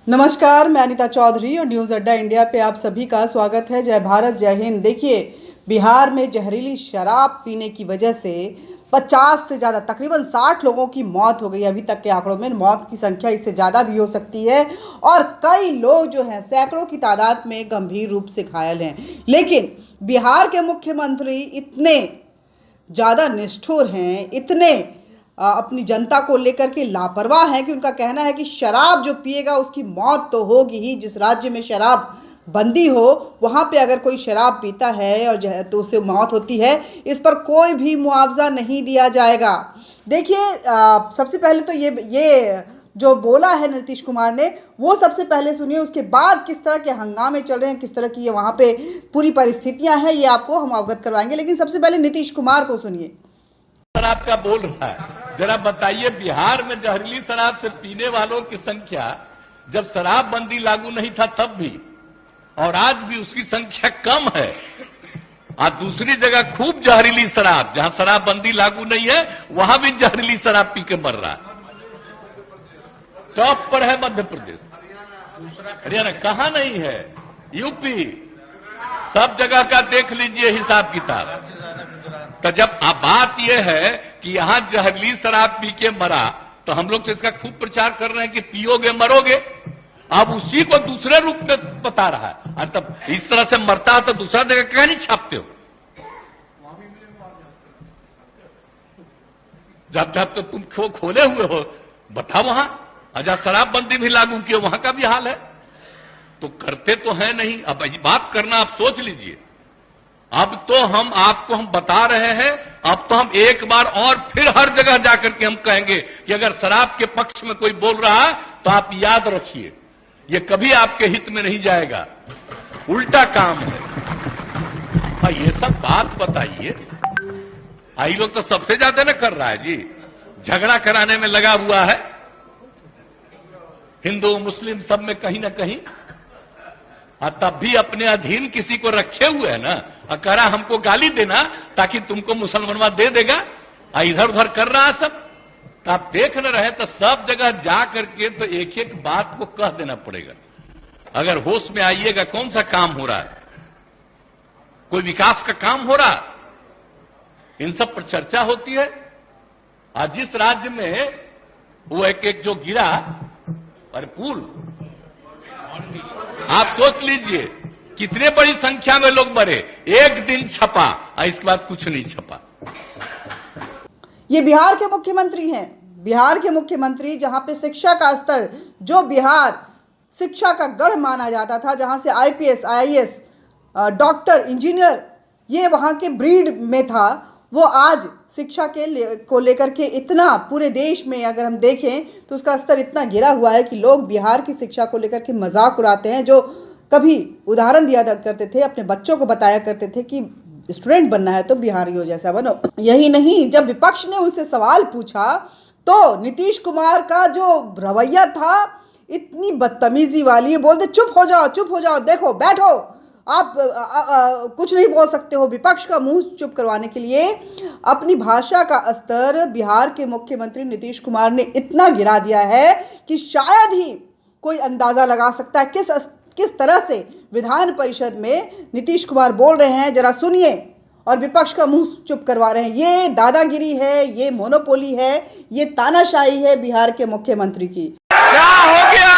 नमस्कार, मैं अनीता चौधरी और न्यूज़ अड्डा इंडिया पे आप सभी का स्वागत है। जय भारत, जय हिंद। देखिए, बिहार में जहरीली शराब पीने की वजह से 50 से ज़्यादा, तकरीबन 60 लोगों की मौत हो गई। अभी तक के आंकड़ों में मौत की संख्या इससे ज़्यादा भी हो सकती है और कई लोग जो हैं सैकड़ों की तादाद में गंभीर रूप से घायल हैं। लेकिन बिहार के मुख्यमंत्री इतने ज़्यादा निष्ठुर हैं, इतने अपनी जनता को लेकर के लापरवाह है कि उनका कहना है कि शराब जो पिएगा उसकी मौत तो होगी ही। जिस राज्य में शराब बंदी हो वहाँ पे अगर कोई शराब पीता है और तो उससे मौत होती है, इस पर कोई भी मुआवजा नहीं दिया जाएगा। देखिए, सबसे पहले तो ये जो बोला है नीतीश कुमार ने वो सबसे पहले सुनिए, उसके बाद किस तरह के हंगामे चल रहे हैं, किस तरह की ये वहाँ पे पूरी परिस्थितियाँ हैं, ये आपको हम अवगत करवाएंगे। लेकिन सबसे पहले नीतीश कुमार को सुनिए। शराब का बोल रहा है, जरा बताइए, बिहार में जहरीली शराब से पीने वालों की संख्या जब शराबबंदी लागू नहीं था तब भी और आज भी उसकी संख्या कम है। आज दूसरी जगह खूब जहरीली शराब, जहां शराबबंदी लागू नहीं है वहां भी जहरीली शराब पी के मर रहा है। टॉप पर है मध्य प्रदेश, हरियाणा कहां नहीं है, यूपी, सब जगह का देख लीजिए हिसाब किताब। तो जब अब बात यह है कि यहां जहरीली शराब पी के मरा तो हम लोग तो इसका खूब प्रचार कर रहे हैं कि पियोगे मरोगे। अब उसी को दूसरे रूप में बता रहा है। तब इस तरह से मरता है तो दूसरा जगह क्या नहीं छापते हो? जब जब तो तुम खोले हुए हो बताओ, वहां अजा शराबबंदी भी लागू किए वहां का भी हाल है। तो करते तो है नहीं। अब बात करना आप सोच लीजिए। अब तो हम आपको बता रहे हैं, अब तो हम एक बार और फिर हर जगह जाकर के हम कहेंगे कि अगर शराब के पक्ष में कोई बोल रहा है तो आप याद रखिए, ये कभी आपके हित में नहीं जाएगा, उल्टा काम है। हाँ, ये सब बात बताइए। आई लोग तो सबसे ज्यादा ना कर रहा है जी, झगड़ा कराने में लगा हुआ है, हिंदू मुस्लिम सब में कहीं ना कहीं। तब भी अपने अधीन किसी को रखे हुए है ना, करा हमको गाली देना ताकि तुमको मुसलमानवा दे देगा, इधर उधर कर रहा है सब। तो आप देख न रहे तो सब जगह जा करके तो एक एक बात को कह देना पड़ेगा। अगर होश में आइएगा, कौन सा काम हो रहा है, कोई विकास का काम हो रहा, इन सब पर चर्चा होती है। आज जिस राज्य में वो एक जो गिरा और पुल, आप सोच लीजिए कितने बड़ी संख्या में लोग मरे, एक दिन छपा और इसके बाद कुछ नहीं छपा। ये बिहार के मुख्यमंत्री हैं, बिहार के मुख्यमंत्री, जहां पे शिक्षा का स्तर, जो बिहार शिक्षा का गढ़ माना जाता था, जहां से आईपीएस, आईएएस, डॉक्टर, इंजीनियर ये वहां के ब्रीड में था, वो आज शिक्षा को लेकर के इतना पूरे देश में अगर हम देखें तो उसका स्तर इतना गिरा हुआ है कि लोग बिहार की शिक्षा को लेकर के मजाक उड़ाते हैं। जो कभी उदाहरण दिया करते थे, अपने बच्चों को बताया करते थे कि स्टूडेंट बनना है तो बिहारियों जैसा बनो। यही नहीं, जब विपक्ष ने उनसे सवाल पूछा तो नीतीश कुमार का जो रवैया था इतनी बदतमीजी वाली, बोलते चुप हो जाओ, देखो बैठो, आप कुछ नहीं बोल सकते हो। विपक्ष का मुंह चुप करवाने के लिए अपनी भाषा का स्तर बिहार के मुख्यमंत्री नीतीश कुमार ने इतना गिरा दिया है कि शायद ही कोई अंदाजा लगा सकता है किस तरह से विधान परिषद में नीतीश कुमार बोल रहे हैं। जरा सुनिए, और विपक्ष का मुंह चुप करवा रहे हैं। ये दादागिरी है, ये मोनोपोली है, ये तानाशाही है बिहार के मुख्यमंत्री की। क्या हो गया?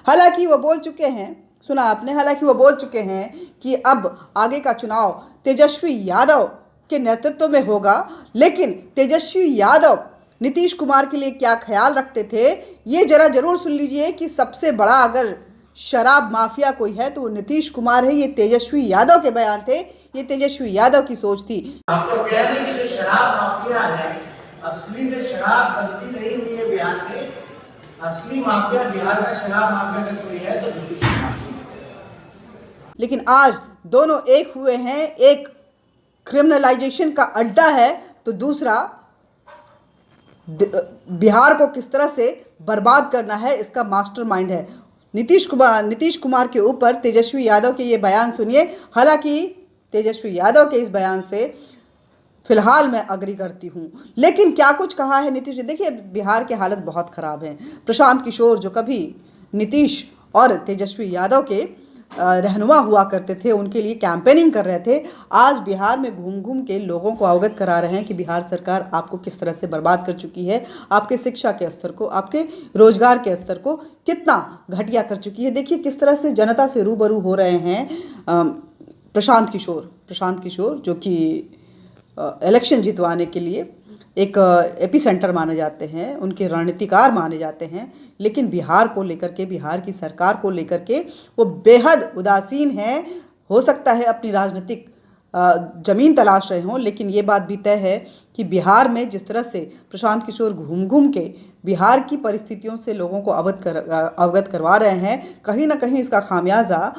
हालांकि वो बोल चुके हैं, सुना आपने, हालांकि वो बोल चुके हैं कि अब आगे का चुनाव तेजस्वी यादव के नेतृत्व में होगा। लेकिन तेजस्वी यादव नीतीश कुमार के लिए क्या ख्याल रखते थे, ये जरा जरूर सुन लीजिए कि सबसे बड़ा अगर शराब माफिया कोई है तो वो नीतीश कुमार है। ये तेजस्वी यादव के बयान थे, ये तेजस्वी यादव की सोच थी। आपको कह दें कि जो शराब माफिया है, असली में शराब बनती नहीं हुई है बिहार में। असली माफिया बिहार का शराब माफिया का कोई है तो नीतीश कुमार। लेकिन आज दोनों एक हुए हैं, एक क्रिमिनलाइजेशन का अड्डा है तो दूसरा बिहार को किस तरह से बर्बाद करना है इसका मास्टरमाइंड है नीतीश कुमार के ऊपर तेजस्वी यादव के ये बयान सुनिए। हालांकि तेजस्वी यादव के इस बयान से फिलहाल मैं अग्री करती हूँ, लेकिन क्या कुछ कहा है नीतीश। देखिए, बिहार की हालत बहुत ख़राब है। प्रशांत किशोर जो कभी नीतीश और तेजस्वी यादव के रहनुमा हुआ करते थे, उनके लिए कैंपेनिंग कर रहे थे, आज बिहार में घूम घूम के लोगों को अवगत करा रहे हैं कि बिहार सरकार आपको किस तरह से बर्बाद कर चुकी है, आपके शिक्षा के स्तर को, आपके रोजगार के स्तर को कितना घटिया कर चुकी है। देखिए किस तरह से जनता से रूबरू हो रहे हैं प्रशांत किशोर जो कि इलेक्शन जितवाने के लिए एक एपी सेंटर माने जाते हैं, उनके रणनीतिकार माने जाते हैं, लेकिन बिहार को लेकर के, बिहार की सरकार को लेकर के वो बेहद उदासीन हैं। हो सकता है अपनी राजनीतिक जमीन तलाश रहे हों, लेकिन ये बात भी तय है कि बिहार में जिस तरह से प्रशांत किशोर घूम घूम के बिहार की परिस्थितियों से लोगों को अवगत करवा रहे हैं, कहीं ना कहीं इसका खामियाजा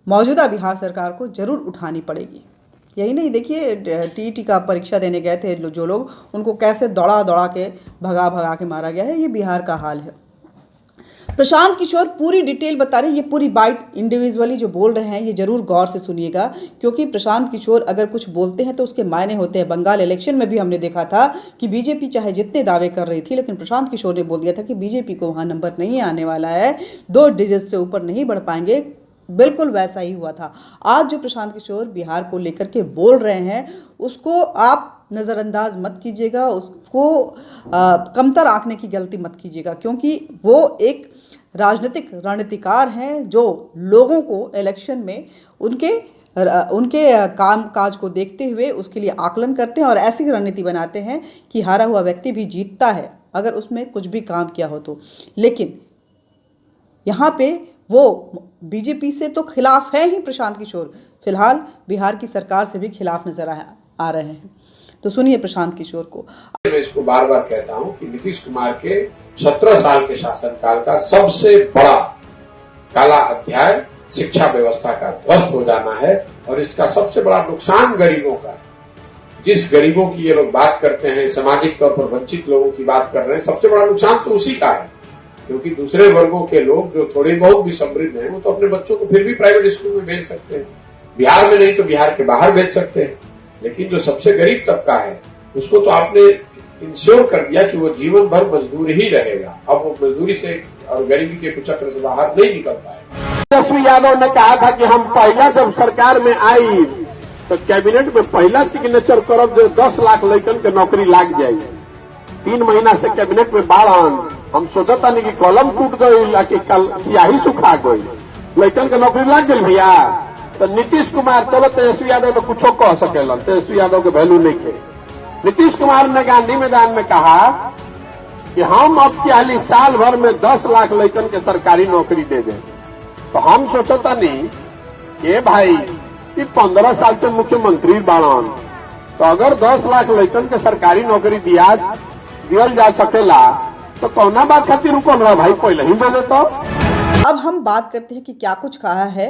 मौजूदा बिहार सरकार को जरूर उठानी पड़ेगी। यही नहीं, देखिए टीईटी का परीक्षा देने गए थे जो लोग, उनको कैसे दौड़ा के भगा के मारा गया है। ये बिहार का हाल है। प्रशांत किशोर पूरी डिटेल बता रहे हैं, ये पूरी बाइट इंडिविजुअली जो बोल रहे हैं ये जरूर गौर से सुनिएगा, क्योंकि प्रशांत किशोर अगर कुछ बोलते हैं तो उसके मायने होते हैं। बंगाल इलेक्शन में भी हमने देखा था कि बीजेपी चाहे जितने दावे कर रही थी, लेकिन प्रशांत किशोर ने बोल दिया था कि बीजेपी को वहाँ नंबर नहीं आने वाला है, 2 डिजिट से ऊपर नहीं बढ़ पाएंगे। बिल्कुल वैसा ही हुआ था। आज जो प्रशांत किशोर बिहार को लेकर के बोल रहे हैं उसको आप नज़रअंदाज मत कीजिएगा, उसको कमतर आंकने की गलती मत कीजिएगा, क्योंकि वो एक राजनीतिक रणनीतिकार हैं जो लोगों को इलेक्शन में उनके काम काज को देखते हुए उसके लिए आकलन करते हैं और ऐसी रणनीति बनाते हैं कि हारा हुआ व्यक्ति भी जीतता है अगर उसमें कुछ भी काम किया हो तो। लेकिन यहाँ पे वो बीजेपी से तो खिलाफ है ही प्रशांत किशोर, फिलहाल बिहार की सरकार से भी खिलाफ नजर आ रहे हैं। तो सुनिए प्रशांत किशोर को। मैं इसको बार बार कहता हूं कि नीतीश कुमार के 17 साल के शासनकाल का सबसे बड़ा काला अध्याय शिक्षा व्यवस्था का ध्वस्त हो जाना है, और इसका सबसे बड़ा नुकसान गरीबों का, जिस गरीबों की ये लोग बात करते हैं, सामाजिक तौर पर वंचित लोगों की बात कर रहे हैं, सबसे बड़ा नुकसान तो उसी का है। क्योंकि दूसरे वर्गों के लोग जो थोड़े बहुत भी समृद्ध हैं वो तो अपने बच्चों को फिर भी प्राइवेट स्कूल में भेज सकते हैं, बिहार में नहीं तो बिहार के बाहर भेज सकते हैं। लेकिन जो सबसे गरीब तबका है उसको तो आपने इंश्योर कर दिया कि वो जीवन भर मजदूर ही रहेगा। अब वो मजदूरी से और गरीबी के कुचक्र से बाहर नहीं निकल पाए। तेजस्वी यादव ने कहा था कि हम पहला जब सरकार में आई तो कैबिनेट में पहला सिग्नेचर करब जो 10 लाख लड़कन के नौकरी लाग जाएगी। 3 महीना से कैबिनेट में बाढ़, हम सोचता नहीं कि कलम टूट गई कि कल स्याही सुखा गई, लड़कन के नौकरी लाग गई भैया। तो नीतीश कुमार चलो तेजस्वी यादव तो कुछ कह सकेलन, तेजस्वी यादव के वैल्यू नहीं थे। नीतीश कुमार ने गांधी मैदान में कहा कि हम अब क्या साल भर में 10 लाख लड़कन के सरकारी नौकरी दे दें। तो हम सोचता नहीं कि भाई कि 15 साल से मुख्यमंत्री बाड़न, तो अगर 10 लाख लड़कन के सरकारी नौकरी दियल जा सकेला तो कौना बात खातिर रुको ना भाई, पहले ही बोले तो। अब हम बात करते हैं कि क्या कुछ कहा है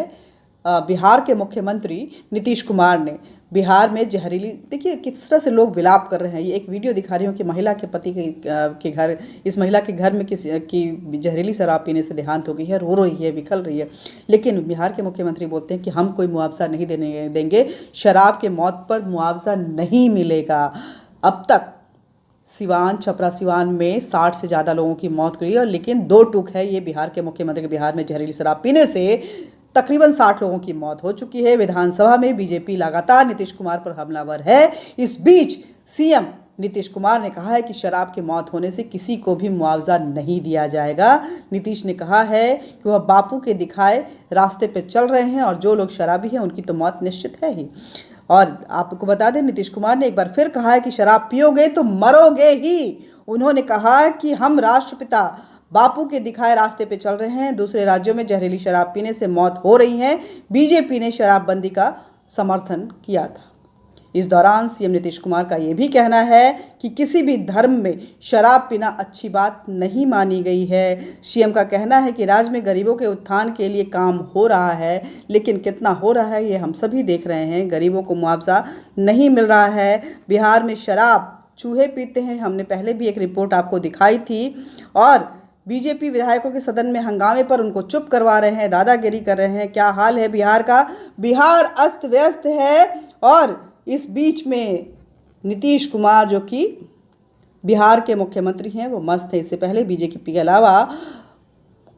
बिहार के मुख्यमंत्री नीतीश कुमार ने। बिहार में जहरीली, देखिए किस तरह से लोग विलाप कर रहे हैं। ये एक वीडियो दिखा रही हूँ कि महिला के पति के घर, इस महिला के घर में की जहरीली शराब पीने से देहांत हो गई है, रो रही है, बिखल रही है। लेकिन बिहार के मुख्यमंत्री बोलते हैं कि हम कोई मुआवजा नहीं देंगे, शराब के मौत पर मुआवजा नहीं मिलेगा। अब तक छपरा सिवान में 60 से ज़्यादा लोगों की मौत हुई है, लेकिन 2 टूक है ये बिहार के मुख्यमंत्री के। बिहार में जहरीली शराब पीने से तकरीबन 60 लोगों की मौत हो चुकी है। विधानसभा में बीजेपी लगातार नीतीश कुमार पर हमलावर है। इस बीच सीएम नीतीश कुमार ने कहा है कि शराब की मौत होने से किसी को भी मुआवजा नहीं दिया जाएगा। नीतीश ने कहा है कि वह बापू के दिखाए रास्ते पे चल रहे हैं और जो लोग शराबी हैं उनकी तो मौत निश्चित है ही। और आपको बता दें, नीतीश कुमार ने एक बार फिर कहा है कि शराब पियोगे तो मरोगे ही। उन्होंने कहा कि हम राष्ट्रपिता बापू के दिखाए रास्ते पे चल रहे हैं। दूसरे राज्यों में जहरीली शराब पीने से मौत हो रही है। बीजेपी ने शराबबंदी का समर्थन किया था। इस दौरान सीएम नीतीश कुमार का यह भी कहना है कि किसी भी धर्म में शराब पीना अच्छी बात नहीं मानी गई है। सीएम का कहना है कि राज्य में गरीबों के उत्थान के लिए काम हो रहा है, लेकिन कितना हो रहा है ये हम सभी देख रहे हैं। गरीबों को मुआवजा नहीं मिल रहा है। बिहार में शराब चूहे पीते हैं। हमने पहले भी एक रिपोर्ट आपको दिखाई थी। और बीजेपी विधायकों के सदन में हंगामे पर उनको चुप करवा रहे हैं, दादागिरी कर रहे हैं। क्या हाल है बिहार का? बिहार अस्त व्यस्त है। और इस बीच में नीतीश कुमार जो कि बिहार के मुख्यमंत्री हैं वो मस्त है। इससे पहले बीजेपी के अलावा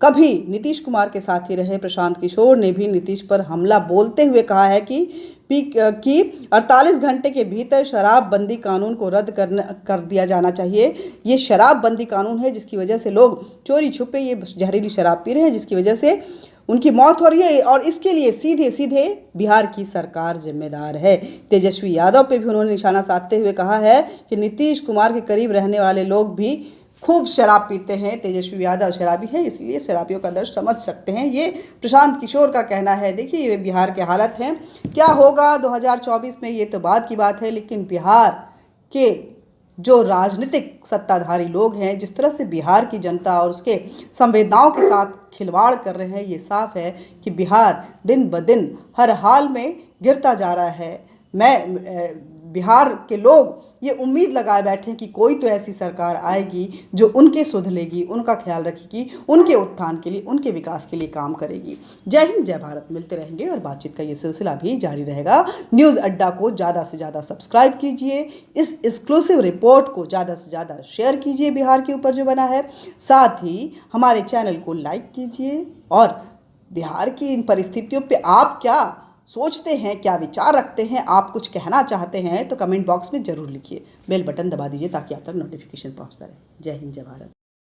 कभी नीतीश कुमार के साथ ही रहे प्रशांत किशोर ने भी नीतीश पर हमला बोलते हुए कहा है कि 48 घंटे के भीतर शराबबंदी कानून को रद्द कर दिया जाना चाहिए। ये शराबबंदी कानून है जिसकी वजह से लोग चोरी छुपे ये जहरीली शराब पी रहे हैं, जिसकी वजह से उनकी मौत हो रही है। और इसके लिए सीधे सीधे बिहार की सरकार जिम्मेदार है। तेजस्वी यादव पे भी उन्होंने निशाना साधते हुए कहा है कि नीतीश कुमार के करीब रहने वाले लोग भी खूब शराब पीते हैं। तेजस्वी यादव शराबी है, इसलिए शराबियों का दर्द समझ सकते हैं, ये प्रशांत किशोर का कहना है। देखिए ये बिहार के हालत हैं। क्या होगा 2024 में ये तो बाद की बात है, लेकिन बिहार के जो राजनीतिक सत्ताधारी लोग हैं, जिस तरह से बिहार की जनता और उसके संवेदनाओं के साथ खिलवाड़ कर रहे हैं, ये साफ है कि बिहार दिन ब दिन हर हाल में गिरता जा रहा है। बिहार के लोग ये उम्मीद लगाए बैठे हैं कि कोई तो ऐसी सरकार आएगी जो उनके सुध लेगी, उनका ख्याल रखेगी, उनके उत्थान के लिए, उनके विकास के लिए काम करेगी। जय हिंद, जय भारत। मिलते रहेंगे और बातचीत का ये सिलसिला भी जारी रहेगा। न्यूज़ अड्डा को ज़्यादा से ज़्यादा सब्सक्राइब कीजिए, इस एक्सक्लूसिव रिपोर्ट को ज़्यादा से ज़्यादा शेयर कीजिए बिहार के ऊपर जो बना है। साथ ही हमारे चैनल को लाइक कीजिए। और बिहार की इन परिस्थितियों पर आप क्या सोचते हैं, क्या विचार रखते हैं, आप कुछ कहना चाहते हैं तो कमेंट बॉक्स में ज़रूर लिखिए। बेल बटन दबा दीजिए ताकि आप तक नोटिफिकेशन पहुंचता रहे। जय हिंद, जय भारत।